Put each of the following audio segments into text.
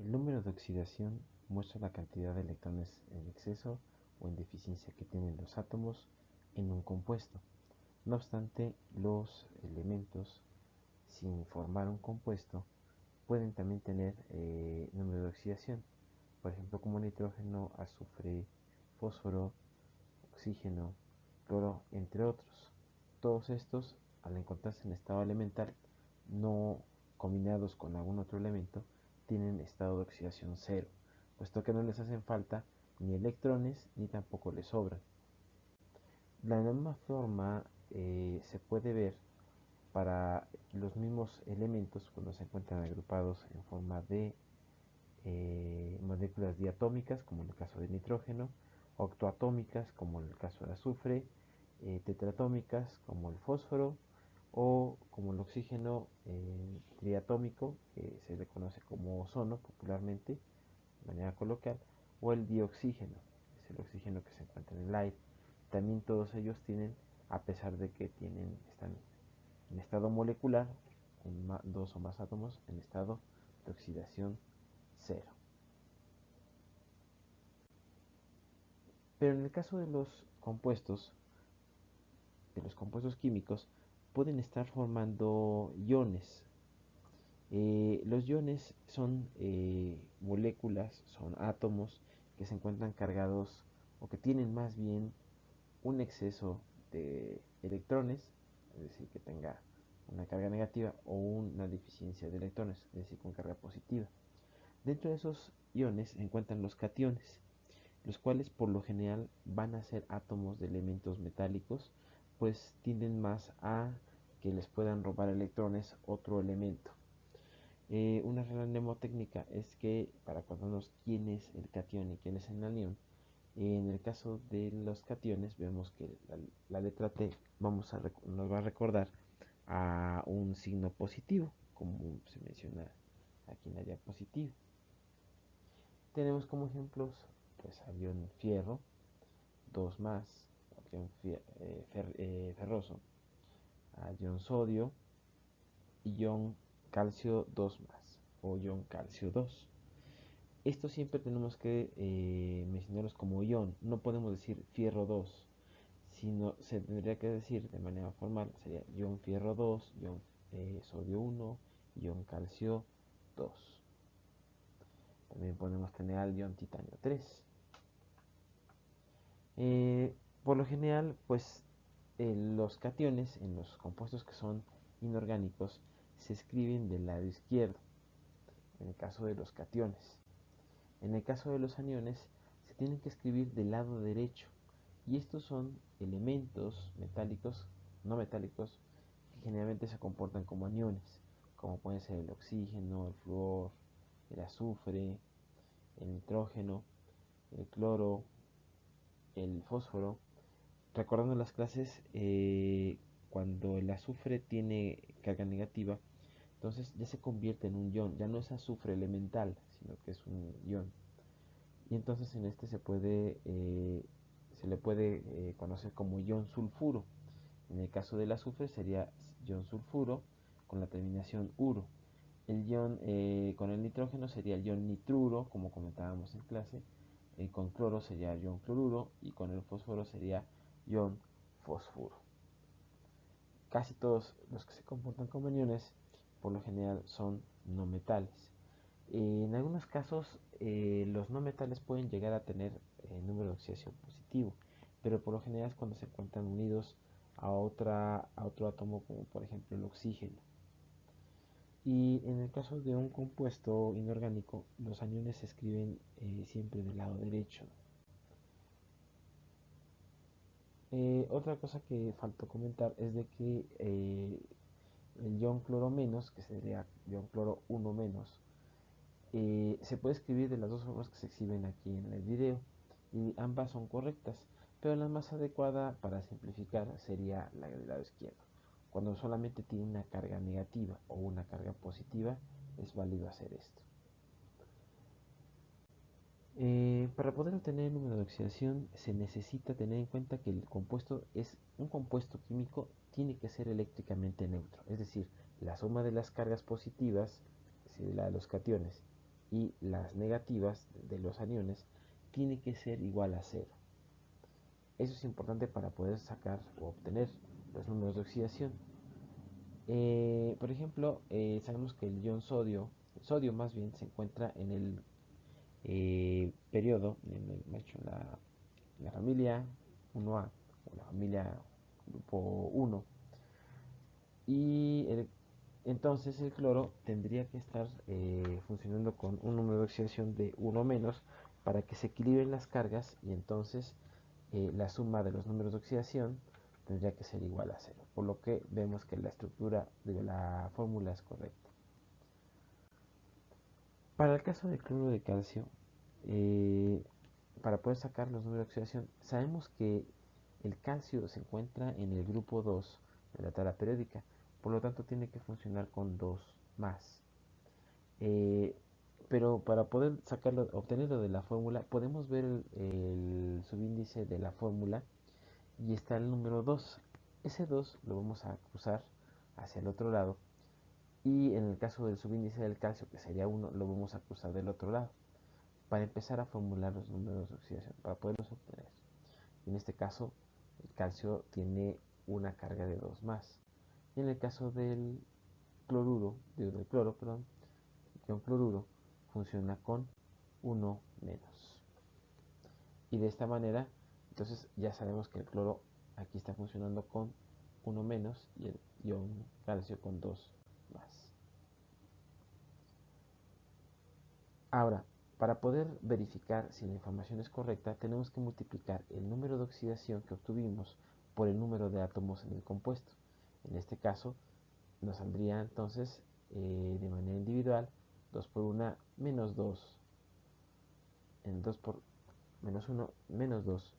El número de oxidación muestra la cantidad de electrones en exceso o en deficiencia que tienen los átomos en un compuesto. No obstante, los elementos, sin formar un compuesto, pueden también tener número de oxidación, por ejemplo como nitrógeno, azufre, fósforo, oxígeno, cloro, entre otros. Todos estos, al encontrarse en estado elemental, no combinados con algún otro elemento, tienen estado de oxidación cero, puesto que no les hacen falta ni electrones ni tampoco les sobran. La misma forma se puede ver para los mismos elementos cuando se encuentran agrupados en forma de moléculas diatómicas, como en el caso del nitrógeno, octoatómicas, como en el caso del azufre, tetratómicas, como el fósforo, o como el oxígeno triatómico, que se le conoce como ozono popularmente, de manera coloquial, o el dioxígeno, es el oxígeno que se encuentra en el aire. También todos ellos tienen, a pesar de que están en estado molecular, dos o más átomos en estado de oxidación cero. Pero en el caso de los compuestos químicos, pueden estar formando iones. Los iones son moléculas, son átomos que se encuentran cargados o que tienen más bien un exceso de electrones, es decir, que tenga una carga negativa, o una deficiencia de electrones, es decir, con carga positiva. Dentro de esos iones se encuentran los cationes, los cuales por lo general van a ser átomos de elementos metálicos, pues tienden más a que les puedan robar electrones otro elemento. Una regla mnemotécnica es que para acordarnos quién es el catión y quién es el anión, en el caso de los cationes vemos que la letra T nos va a recordar a un signo positivo, como se menciona aquí en la diapositiva. Tenemos como ejemplos pues al ion fierro, 2 más, ion ferroso, al ion sodio, ion calcio 2 más, o ion calcio 2. Esto siempre tenemos que mencionarlos como ion, no podemos decir fierro 2, sino se tendría que decir de manera formal, sería ion fierro 2, ion sodio 1, ion calcio 2. También podemos tener al ion titanio 3. Por lo general, pues los cationes en los compuestos que son inorgánicos se escriben del lado izquierdo, en el caso de los cationes. En el caso de los aniones, se tienen que escribir del lado derecho. Y estos son elementos metálicos, no metálicos, que generalmente se comportan como aniones, como pueden ser el oxígeno, el flúor, el azufre, el nitrógeno, el cloro, el fósforo. Recordando las clases, cuando el azufre tiene carga negativa, entonces ya se convierte en un ion, ya no es azufre elemental, sino que es un ion. Y entonces en este se le puede conocer como ion sulfuro. En el caso del azufre sería ion sulfuro con la terminación uro. El ion con el nitrógeno sería el ion nitruro, como comentábamos en clase. Con cloro sería ion cloruro y con el fósforo sería ion fósforo. Casi todos los que se comportan como aniones por lo general son no metales. En algunos casos los no metales pueden llegar a tener número de oxidación positivo, pero por lo general es cuando se encuentran unidos a otro átomo, como por ejemplo el oxígeno. Y en el caso de un compuesto inorgánico, los aniones se escriben siempre del lado derecho. Otra cosa que faltó comentar es de que el ion cloro menos, que sería ion cloro 1 menos, se puede escribir de las dos formas que se exhiben aquí en el video y ambas son correctas, pero la más adecuada para simplificar sería la del lado izquierdo. Cuando solamente tiene una carga negativa o una carga positiva, es válido hacer esto. Para poder obtener el número de oxidación se necesita tener en cuenta que el compuesto es un compuesto químico, tiene que ser eléctricamente neutro, es decir, la suma de las cargas positivas, es decir, la de los cationes, y las negativas de los aniones tiene que ser igual a 0. Eso es importante para poder sacar o obtener los números de oxidación. Por ejemplo, sabemos que el ion sodio más bien, se encuentra en el periodo, la familia 1A o la familia grupo 1. Y entonces el cloro tendría que estar funcionando con un número de oxidación de 1 menos para que se equilibren las cargas, y entonces la suma de los números de oxidación tendría que ser igual a 0, por lo que vemos que la estructura de la fórmula es correcta. Para el caso del cloruro de calcio, para poder sacar los números de oxidación, sabemos que el calcio se encuentra en el grupo 2 de la tabla periódica, por lo tanto tiene que funcionar con 2 más. Pero para poder sacarlo, obtenerlo de la fórmula, podemos ver el subíndice de la fórmula y está el número 2. Ese 2 lo vamos a cruzar hacia el otro lado, y en el caso del subíndice del calcio, que sería 1, lo vamos a cruzar del otro lado para empezar a formular los números de oxidación, para poderlos obtener. En este caso, el calcio tiene una carga de 2 más. Y en el caso del cloro, perdón, el ion cloruro funciona con 1 menos. Y de esta manera, entonces ya sabemos que el cloro aquí está funcionando con 1 menos y el ion calcio con 2 más. Ahora, para poder verificar si la información es correcta, tenemos que multiplicar el número de oxidación que obtuvimos por el número de átomos en el compuesto. En este caso, nos saldría entonces de manera individual 2 por 1 menos 2, en 2 por menos 1 menos 2,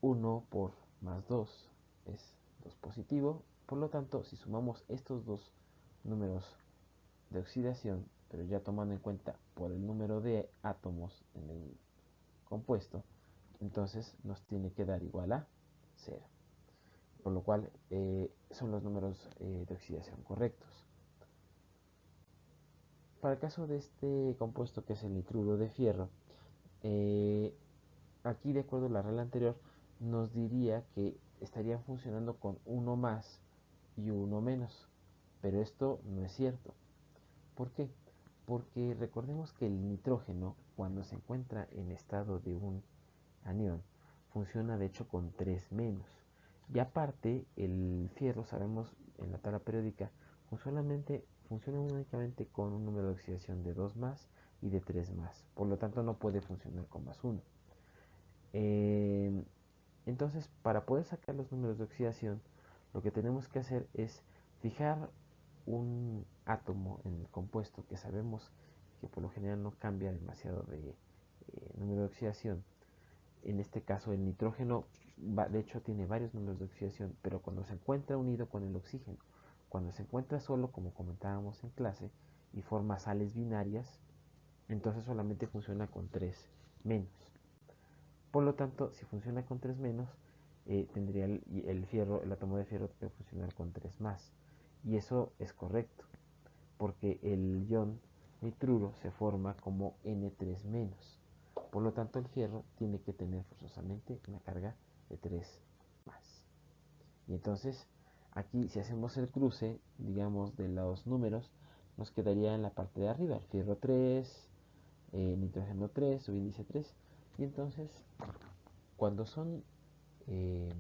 1 por más 2 es 2 positivo. Por lo tanto, si sumamos estos dos números de oxidación, pero ya tomando en cuenta por el número de átomos en el compuesto, entonces nos tiene que dar igual a 0, por lo cual son los números de oxidación correctos. Para el caso de este compuesto, que es el nitruro de fierro, aquí, de acuerdo a la regla anterior, nos diría que estarían funcionando con 1 más y 1 menos, pero esto no es cierto. ¿Por qué? Porque recordemos que el nitrógeno, cuando se encuentra en estado de un anión, funciona de hecho con 3 menos. Y aparte, el fierro, sabemos en la tabla periódica, funciona únicamente con un número de oxidación de 2 más y de 3 más. Por lo tanto, no puede funcionar con más 1. Entonces, para poder sacar los números de oxidación, lo que tenemos que hacer es fijar un átomo en el compuesto que sabemos que por lo general no cambia demasiado de número de oxidación. En este caso, el nitrógeno, de hecho, tiene varios números de oxidación, pero cuando se encuentra unido con el oxígeno, cuando se encuentra solo, como comentábamos en clase, y forma sales binarias, entonces solamente funciona con 3 menos. Por lo tanto, si funciona con 3 menos, tendría el átomo de fierro que funcionar con 3 más. Y eso es correcto, porque el ion nitruro se forma como N3 menos. Por lo tanto, el fierro tiene que tener forzosamente una carga de 3 más. Y entonces, aquí, si hacemos el cruce, digamos, de los números, nos quedaría en la parte de arriba el fierro 3, nitrógeno 3, subíndice 3. Y entonces, cuando son eh,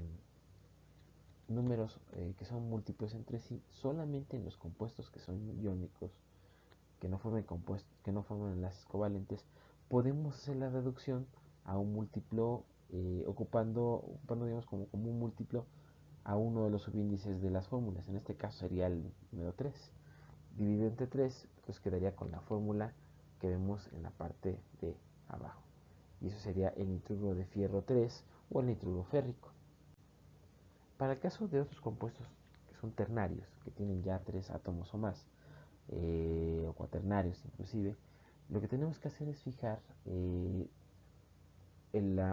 números que son múltiplos entre sí, solamente en los compuestos que son iónicos, que no formen enlaces covalentes, podemos hacer la reducción a un múltiplo, ocupando digamos, como un múltiplo a uno de los subíndices de las fórmulas. En este caso sería el número 3. Dividido entre 3, pues quedaría con la fórmula que vemos en la parte de abajo. Y eso sería el nitruro de fierro 3 o el nitruro férrico. Para el caso de otros compuestos que son ternarios, que tienen ya 3 átomos o más, o cuaternarios inclusive, lo que tenemos que hacer es fijar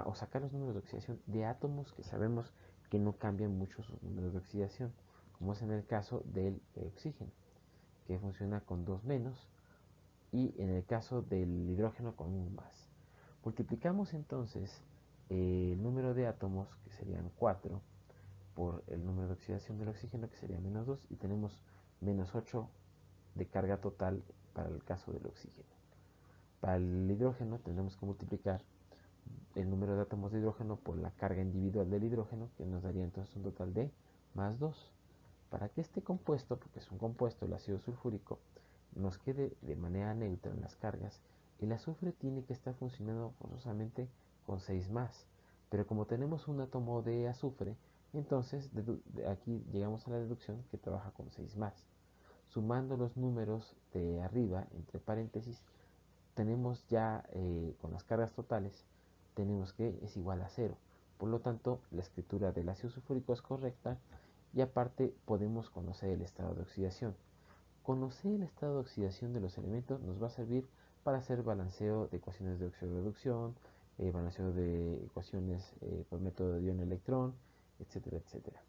o sacar los números de oxidación de átomos que sabemos que no cambian mucho sus números de oxidación, como es en el caso del oxígeno, que funciona con 2 menos, y en el caso del hidrógeno con un más. Multiplicamos entonces el número de átomos, que serían 4, por el número de oxidación del oxígeno, que sería -2, y tenemos -8 de carga total para el caso del oxígeno. Para el hidrógeno tendremos que multiplicar el número de átomos de hidrógeno por la carga individual del hidrógeno, que nos daría entonces un total de +2. Para que este compuesto, porque es un compuesto, el ácido sulfúrico, nos quede de manera neutra en las cargas, el azufre tiene que estar funcionando forzosamente con 6 más. Pero como tenemos un átomo de azufre, entonces de aquí llegamos a la deducción que trabaja con 6 más. Sumando los números de arriba, entre paréntesis, tenemos ya con las cargas totales, tenemos que es igual a 0. Por lo tanto, la escritura del ácido sulfúrico es correcta y aparte podemos conocer el estado de oxidación. Conocer el estado de oxidación de los elementos nos va a servir para hacer balanceo de ecuaciones de oxidorreducción, balanceo de ecuaciones por método de ion-electrón, etcétera, etcétera.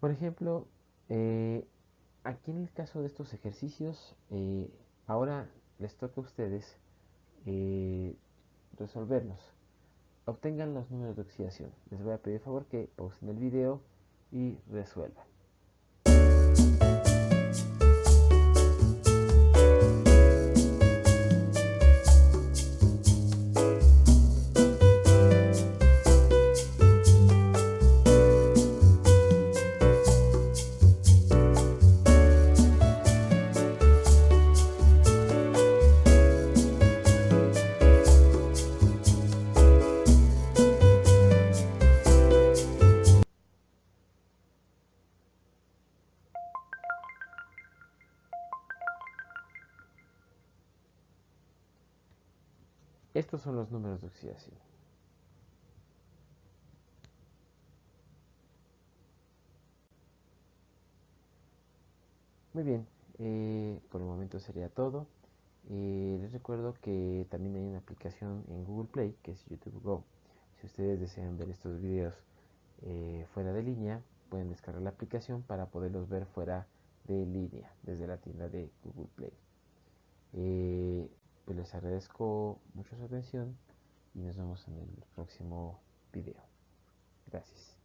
Por ejemplo, aquí en el caso de estos ejercicios, ahora les toca a ustedes eh, resolverlos. Obtengan los números de oxidación. Les voy a pedir favor que pausen el video y resuelvan. Estos son los números de oxidación. Muy bien, por el momento sería todo. Les recuerdo que también hay una aplicación en Google Play que es YouTube Go. Si ustedes desean ver estos videos fuera de línea, pueden descargar la aplicación para poderlos ver fuera de línea desde la tienda de Google Play. Pues les agradezco mucho su atención y nos vemos en el próximo video. Gracias.